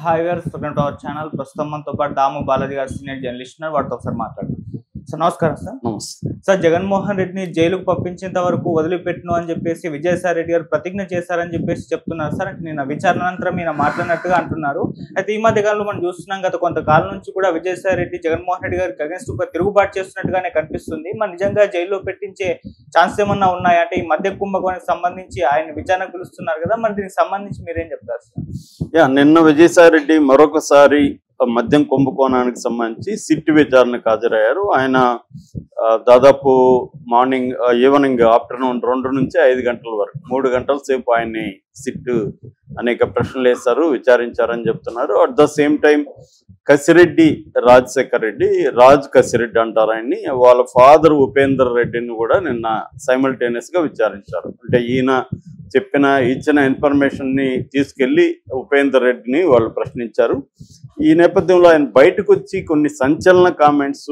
Hi గారు, welcome to our channel. ప్రస్తుతం మనతో పాటు దాము బాలాజీ గారు, సీనియర్ జర్నలిస్ట్ ఉన్నారు. వాటితో ఒకసారి మాట్లాడదాం. సార్ నమస్కారం. సార్ నమస్తే సార్, జగన్మోహన్ రెడ్డిని జైలుకు పంపించేంత వరకు వదిలిపెట్టును అని చెప్పేసి విజయసాయి రెడ్డి గారు ప్రతిజ్ఞ చేశారని చెప్పేసి చెప్తున్నారు. సార్ అంటే నిన్న విచారణ అనంతరం ఈయన మాట్లాడినట్టుగా అంటున్నారు. అయితే ఈ మధ్య కాలంలో మనం చూస్తున్నాం, గత కొంతకాలం నుంచి కూడా విజయసాయి రెడ్డి జగన్మోహన్ రెడ్డి గారికి అగెన్స్ట్ గా తిరుగుబాటు చేస్తున్నట్టుగానే కనిపిస్తుంది. మరి నిజంగా జైల్లో పెట్టించే ఛాన్స్ ఏమన్నా ఉన్నాయా? అంటే ఈ మధ్య కుంభకోణానికి సంబంధించి ఆయన విచారణ పిలుస్తున్నారు కదా, మరి దీనికి సంబంధించి మీరేం చెప్తారు సార్? నిన్న విజయసాయి రెడ్డి మరొకసారి మద్యం కుంభకోణానికి సంబంధించి సిట్ విచారణకు హాజరయ్యారు. ఆయన దాదాపు ఈవినింగ్ ఆఫ్టర్నూన్ 2 నుంచి 5 గంటల వరకు 3 గంటల సేపు ఆయన్ని సిట్ అనేక ప్రశ్నలు వేశారు, విచారించారని చెప్తున్నారు. At the same time Kasireddy Rajasekhar Reddy, Raj Kasireddy అంటారు ఆయన్ని, వాళ్ళ ఫాదర్ ఉపేందర్ రెడ్డిని కూడా నిన్న సైమల్టేనియస్ గా విచారించారు. అంటే ఈయన ఇచ్చిన ఇన్ఫర్మేషన్ ని తీసుకెళ్లి ఉపేందర్ రెడ్డిని వాళ్ళు ప్రశ్నించారు. ఈ నేపథ్యంలో ఆయన బయటకు వచ్చి కొన్ని సంచలన కామెంట్స్,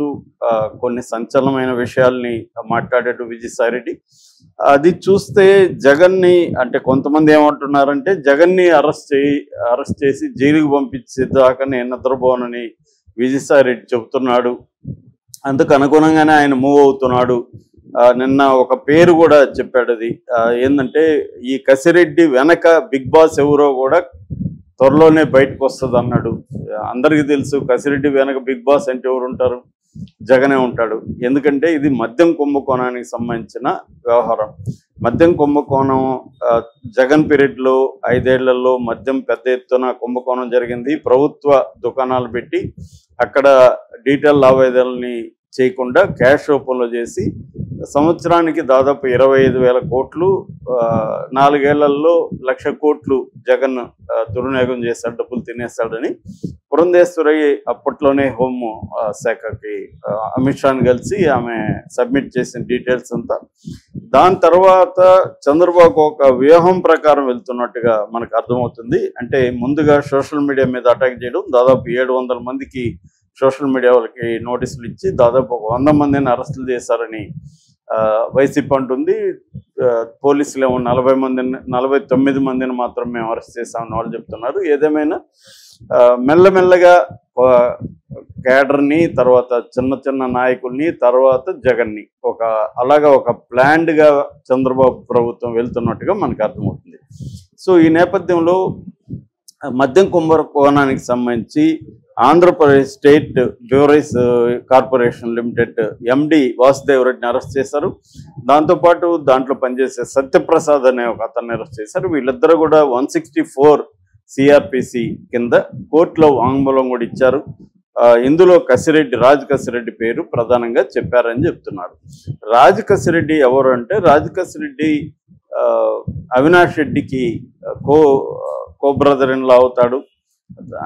కొన్ని సంచలనమైన విషయాల్ని మాట్లాడాడు విజయసాయి రెడ్డి. అది చూస్తే జగన్ని, అంటే కొంతమంది ఏమంటున్నారంటే జగన్ని అరెస్ట్ చేసి జైలుకు పంపించేదాకా నేను నిద్రపోనని విజయసాయి రెడ్డి చెబుతున్నాడు. అందుకు అనుగుణంగానే ఆయన మూవ్ అవుతున్నాడు. నిన్న ఒక పేరు కూడా చెప్పాడు. అది ఏంటంటే ఈ కసిరెడ్డి వెనక బిగ్ బాస్ ఎవరో కూడా త్వరలోనే బయటకు వస్తుంది అన్నాడు. అందరికీ తెలుసు కసిరెడ్డి వెనక బిగ్ బాస్ అంటే ఎవరు ఉంటారు? జగనే ఉంటాడు. ఎందుకంటే ఇది మద్యం కుంభకోణానికి సంబంధించిన వ్యవహారం. మద్యం కుంభకోణం జగన్ పీరియడ్లో 5 ఏళ్లలో మద్యం పెద్ద ఎత్తున కుంభకోణం జరిగింది. ప్రభుత్వ దుకాణాలు పెట్టి అక్కడ డీటెయిల్ లావాదేవీలని చేయకుండా క్యాష్ రూపంలో చేసి సంవత్సరానికి దాదాపు 25,000 కోట్లు, 4 ఏళ్లలో 1,00,000 కోట్లు జగన్ దుర్వినియోగం చేశాడు, డబ్బులు తినేస్తాడని పురంధేశ్వరి అప్పట్లోనే హోమ్ శాఖకి అమిత్ షాని కలిసి ఆమె సబ్మిట్ చేసిన డీటెయిల్స్ అంతా. దాని తర్వాత చంద్రబాబు ఒక వ్యూహం ప్రకారం వెళ్తున్నట్టుగా మనకు అర్థమవుతుంది. అంటే ముందుగా సోషల్ మీడియా మీద అటాక్ చేయడం, దాదాపు 700 మందికి సోషల్ మీడియా వాళ్ళకి నోటీసులు ఇచ్చి దాదాపు 100 మందిని అరెస్టులు చేశారని వైసీపీ అంటుంది. పోలీసులు ఏమో 49 మందిని మాత్రం మేము అరెస్ట్ చేశామని వాళ్ళు చెప్తున్నారు. ఏదేమైనా మెల్లమెల్లగా క్యాడర్ని, తర్వాత చిన్న నాయకుల్ని, తర్వాత జగన్ని అలాగా ఒక ప్లాన్డ్గా చంద్రబాబు ప్రభుత్వం వెళ్తున్నట్టుగా మనకు అర్థమవుతుంది. సో ఈ నేపథ్యంలో మద్యం కుంభకోణానికి సంబంధించి Andhra Pradesh state beverages corporation limited MD Vasudev రెడ్డిని అరెస్ట్ చేశారు. దాంతోపాటు దాంట్లో పనిచేసే సత్యప్రసాద్ అనే ఒక అతన్ని అరెస్ట్ చేశారు. వీళ్ళిద్దరూ కూడా 164 సిఆర్పిసి కింద కోర్టులో వాంగ్మూలం కూడా ఇచ్చారు. ఇందులో రాజ్ కసిరెడ్డి పేరు ప్రధానంగా చెప్పారని చెప్తున్నారు. రాజ్ కసిరెడ్డి ఎవరు అంటే, రాజ్ కసిరెడ్డి అవినాష్ రెడ్డికి కో బ్రదర్ ఇన్ లా అవుతాడు.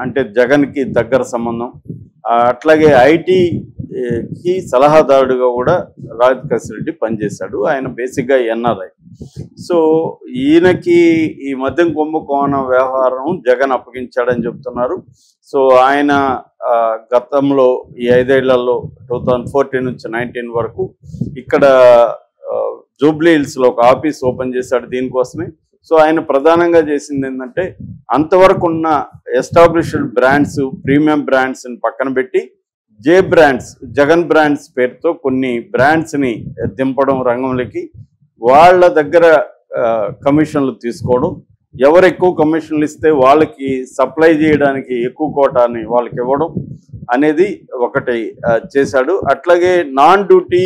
అంటే జగన్కి దగ్గర సంబంధం. అట్లాగే ఐటీకి సలహాదారుడుగా కూడా రాజ్ కసిరెడ్డి పనిచేశాడు. ఆయన బేసిక్గా ఎన్ఆర్ఐ. సో ఈయనకి ఈ మద్యం కుంభకోణం వ్యవహారం జగన్ అప్పగించాడని చెప్తున్నారు. సో ఆయన గతంలో ఈ 5 ఏళ్లలో 2014 నుంచి 19 వరకు ఇక్కడ జూబ్లీ హిల్స్లో ఒక ఆఫీస్ ఓపెన్ చేశాడు దీనికోసమే. సో ఆయన ప్రధానంగా చేసింది ఏంటంటే, అంతవరకు ఉన్న ఎస్టాబ్లిష్డ్ బ్రాండ్స్, ప్రీమియం బ్రాండ్స్ని పక్కన పెట్టి జగన్ బ్రాండ్స్ పేరుతో కొన్ని బ్రాండ్స్ని దింపడం రంగంలోకి, వాళ్ళ దగ్గర కమిషన్లు తీసుకోవడం, ఎవరు ఎక్కువ కమిషన్లు ఇస్తే వాళ్ళకి సప్లై చేయడానికి ఎక్కువ కోటాని వాళ్ళకి ఇవ్వడం అనేది ఒకటి చేశాడు. అట్లాగే నాన్ డ్యూటీ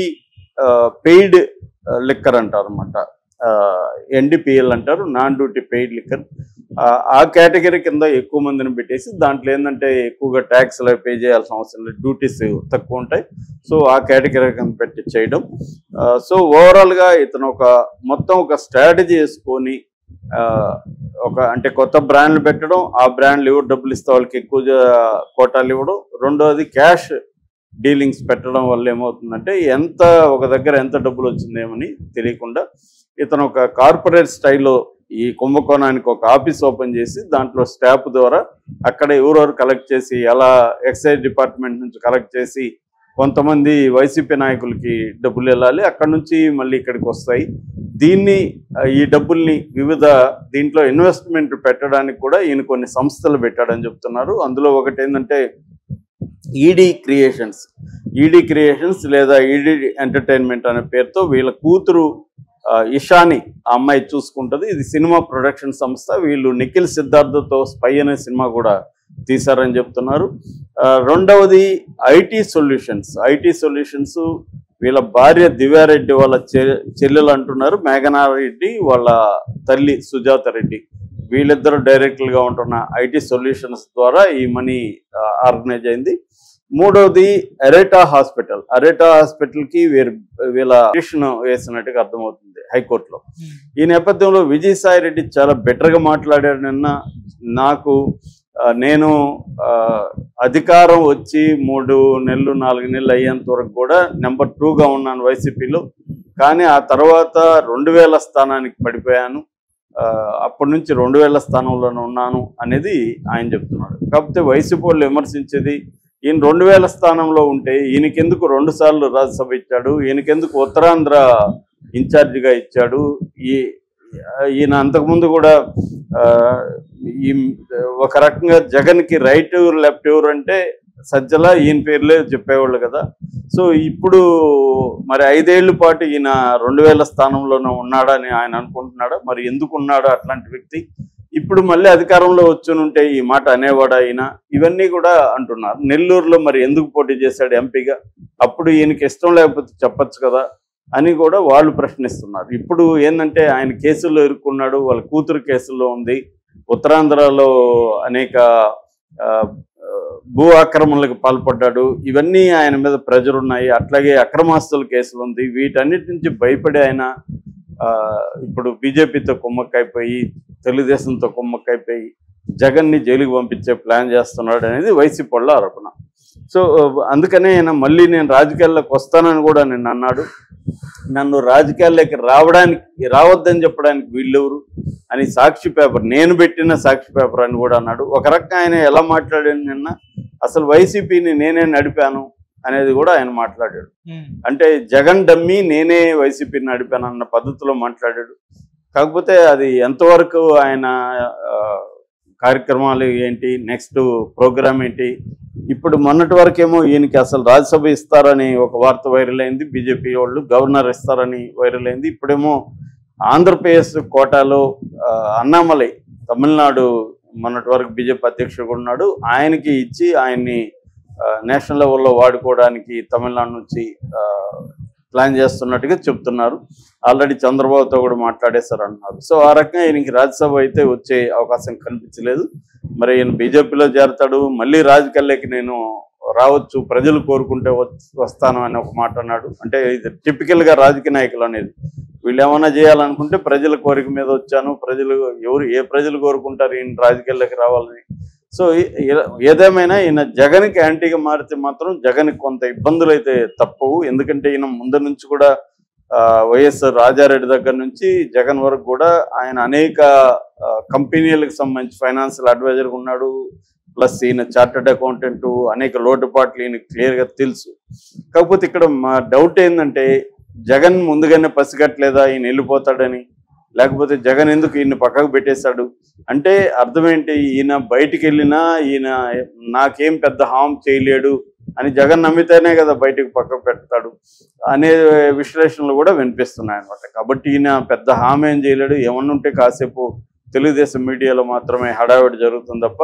పెయిడ్ లిక్కర్ అంటారు అన్నమాట, ఎన్డిపిఎల్ అంటారు, నాన్ డ్యూటీ పెయిడ్ లిక్కర్. ఆ కేటగిరీ కింద ఎక్కువ మందిని పెట్టేసి దాంట్లో ఏంటంటే ఎక్కువగా ట్యాక్స్లు పే చేయాల్సిన అవసరం లేదు, డ్యూటీస్ తక్కువ ఉంటాయి. సో ఆ కేటగిరీ కింద పెట్టి చేయడం. సో ఓవరాల్గా ఇతను మొత్తం ఒక స్ట్రాటజీ వేసుకొని అంటే కొత్త బ్రాండ్లు పెట్టడం, ఆ బ్రాండ్లు ఎవరు డబ్బులు ఇస్తే వాళ్ళకి ఎక్కువ కోటాలు ఇవ్వడం, రెండోది క్యాష్ డీలింగ్స్ పెట్టడం వల్ల ఏమవుతుందంటే ఒక దగ్గర ఎంత డబ్బులు వచ్చిందేమని తెలియకుండా ఇతను ఒక కార్పొరేట్ స్టైల్లో ఈ కుంభకోణానికి ఒక ఆఫీస్ ఓపెన్ చేసి దాంట్లో స్టాఫ్ ద్వారా అక్కడ ఎవరెవరు కలెక్ట్ చేసి, ఎలా ఎక్సైజ్ డిపార్ట్మెంట్ నుంచి కలెక్ట్ చేసి కొంతమంది వైసీపీ నాయకులకి డబ్బులు వెళ్ళాలి, అక్కడి నుంచి మళ్ళీ ఇక్కడికి వస్తాయి. దీన్ని ఈ డబ్బుల్ని వివిధ దీంట్లో ఇన్వెస్ట్మెంట్ పెట్టడానికి కూడా ఈయన కొన్ని సంస్థలు పెట్టాడని చెప్తున్నారు. అందులో ఒకటి ఏంటంటే ఈడీ క్రియేషన్స్ లేదా ఈడీ ఎంటర్టైన్మెంట్ అనే పేరుతో వీళ్ళ కూతురు ఇషాని ఆ అమ్మాయి చూసుకుంటుంది. ఇది సినిమా ప్రొడక్షన్ సంస్థ. వీళ్ళు నిఖిల్ సిద్ధార్థతో స్పై అనే సినిమా కూడా తీశారని చెప్తున్నారు. రెండవది ఐటీ సొల్యూషన్స్ వీళ్ళ భార్య దివ్యారెడ్డి వాళ్ళ చెల్లెలు అంటున్నారు, మేఘనారెడ్డి వాళ్ళ తల్లి సుజాత రెడ్డి, వీళ్ళిద్దరూ డైరెక్టర్గా ఉంటున్న ఐటీ సొల్యూషన్స్ ద్వారా ఈ మనీ ఆర్గనైజ్ అయింది. మూడవది అరేటా హాస్పిటల్కి వీళ్ళ పిటిషన్ వేసినట్టుగా అర్థమవుతుంది హైకోర్టులో. ఈ నేపథ్యంలో విజయసాయి రెడ్డి చాలా బెటర్గా మాట్లాడాడు నిన్న. నేను అధికారం వచ్చి 3 నెలలు 4 నెలలు అయ్యేంత వరకు కూడా నెంబర్ 2గా ఉన్నాను వైసీపీలో, కానీ ఆ తర్వాత 2000 స్థానానికి పడిపోయాను, అప్పటి నుంచి 2000 స్థానంలోనే ఉన్నాను అనేది ఆయన చెప్తున్నాడు. కాకపోతే వైసీపీ వాళ్ళు విమర్శించేది, ఈయన 2000 స్థానంలో ఉంటే ఈయనకెందుకు 2 సార్లు రాజ్యసభ ఇచ్చాడు, ఈయనకెందుకు ఉత్తరాంధ్ర ఇన్ఛార్జిగా ఇచ్చాడు, ఈయన అంతకుముందు కూడా ఒక రకంగా జగన్కి రైట్ ఎవరు లెఫ్ట్ ఎవరు అంటే సజ్జల ఈయన పేర్లే చెప్పేవాళ్ళు కదా. సో ఇప్పుడు మరి 5 ఏళ్ల పాటు ఈయన 2000 స్థానంలోనే ఉన్నాడని ఆయన అనుకుంటున్నాడా? మరి ఎందుకు ఉన్నాడు అట్లాంటి వ్యక్తి? ఇప్పుడు మళ్ళీ అధికారంలో వచ్చునుంటే ఈ మాట అనేవాడా ఈయన? ఇవన్నీ కూడా అంటున్నారు. నెల్లూరులో మరి ఎందుకు పోటీ చేశాడు ఎంపీగా? అప్పుడు ఈయనకి ఇష్టం లేకపోతే చెప్పచ్చు కదా అని కూడా వాళ్ళు ప్రశ్నిస్తున్నారు. ఇప్పుడు ఏంటంటే ఆయన కేసుల్లో ఇరుక్కున్నాడు, వాళ్ళ కూతురు కేసుల్లో ఉంది, ఉత్తరాంధ్రలో అనేక భూ ఆక్రమణలకు పాల్పడ్డాడు, ఇవన్నీ ఆయన మీద ప్రెజర్ ఉన్నాయి. అట్లాగే అక్రమాస్తుల కేసులు ఉంది. వీటన్నిటి నుంచి భయపడి ఆయన ఇప్పుడు బీజేపీతో కుమ్మక్కైపోయి తెలుగుదేశంతో కుమ్మక్కైపోయి జగన్ని జైలుకి పంపించే ప్లాన్ చేస్తున్నాడు అనేది వైసీపీ వాళ్ళ ఆరోపణ. సో అందుకనే ఆయన మళ్ళీ నేను రాజకీయాల్లోకి వస్తానని కూడా నిన్న అన్నాడు. నన్ను రాజకీయాల్లోకి రావద్దని చెప్పడానికి వీళ్ళెవరు అని సాక్షి పేపర్, నేను పెట్టిన సాక్షి పేపర్ అని కూడా అన్నాడు. ఒక రకంగా ఆయన ఎలా మాట్లాడాడు నిన్న, అసలు వైసీపీని నేనే నడిపాను అనేది కూడా ఆయన మాట్లాడాడు. అంటే జగన్ డమ్మీ, నేనే వైసీపీని నడిపాను అన్న పద్ధతిలో మాట్లాడాడు. కాకపోతే అది ఎంతవరకు ఆయన కార్యక్రమాలు ఏంటి, నెక్స్ట్ ప్రోగ్రామ్ ఏంటి? ఇప్పుడు మొన్నటి వరకేమో ఈయనకి అసలు రాజ్యసభ ఇస్తారని ఒక వార్త వైరల్ అయింది, బీజేపీ వాళ్ళు గవర్నర్ ఇస్తారని వైరల్ అయింది. ఇప్పుడేమో ఆంధ్రప్రదేశ్ కోటాలో అన్నామలై తమిళనాడు మొన్నటి వరకు బీజేపీ అధ్యక్షుడు ఉన్నాడు, ఆయనకి ఇచ్చి ఆయన్ని నేషనల్ లెవెల్లో వాడుకోవడానికి తమిళనాడు నుంచి ప్లాన్ చేస్తున్నట్టుగా చెప్తున్నారు. ఆల్రెడీ చంద్రబాబుతో కూడా మాట్లాడేశారు అంటున్నారు. సో ఆ రకంగా ఈయనకి రాజ్యసభ అయితే వచ్చే అవకాశం కనిపించలేదు. మరి ఈయన బీజేపీలో చేరతాడు, మళ్ళీ రాజకీయాల్లోకి నేను రావచ్చు, ప్రజలు కోరుకుంటే వస్తాను అని ఒక మాట అన్నాడు. అంటే ఇది టిపికల్గా రాజకీయ నాయకులు అనేది, వీళ్ళు ఏమైనా చేయాలనుకుంటే ప్రజల కోరిక మీద వచ్చాను, ఏ ప్రజలు కోరుకుంటారు ఈయన రాజకీయాల్లోకి రావాలని. సో ఏదేమైనా ఈయన జగన్కి యాంటీగా మారితే మాత్రం జగన్కి కొంత ఇబ్బందులు అయితే తప్పవు. ఎందుకంటే ఈయన ముందు నుంచి కూడా వైఎస్ రాజారెడ్డి దగ్గర నుంచి జగన్ వరకు కూడా ఆయన అనేక కంపెనీలకు సంబంధించి ఫైనాన్షియల్ అడ్వైజర్గా ఉన్నాడు. ప్లస్ ఈయన చార్టర్డ్ అకౌంటెంట్, అనేక లోటుపాట్లు ఈయన క్లియర్గా తెలుసు. కాకపోతే ఇక్కడ మా డౌట్ ఏంటంటే జగన్ ముందుగానే పసిగట్టలేదా ఈయన వెళ్ళిపోతాడని, లేకపోతే జగన్ ఎందుకు ఈయన పక్కకు పెట్టేశాడు అంటే అర్థం ఏంటి? ఈయన బయటికి వెళ్ళినా ఈయన నాకేం పెద్ద హామ్ చేయలేడు అని జగన్ నమ్మితేనే కదా బయటకు పక్కకు పెడతాడు అనే విశ్లేషణలు కూడా వినిపిస్తున్నాయి అన్నమాట. కాబట్టి ఈయన పెద్ద హామ్ ఏం చేయలేడు, ఏమన్నా ఉంటే కాసేపు తెలుగుదేశం మీడియాలో మాత్రమే హడావిడి జరుగుతుంది తప్ప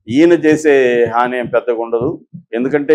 ఈయన చేసే హాని ఏం పెద్దగా ఉండదు. ఎందుకంటే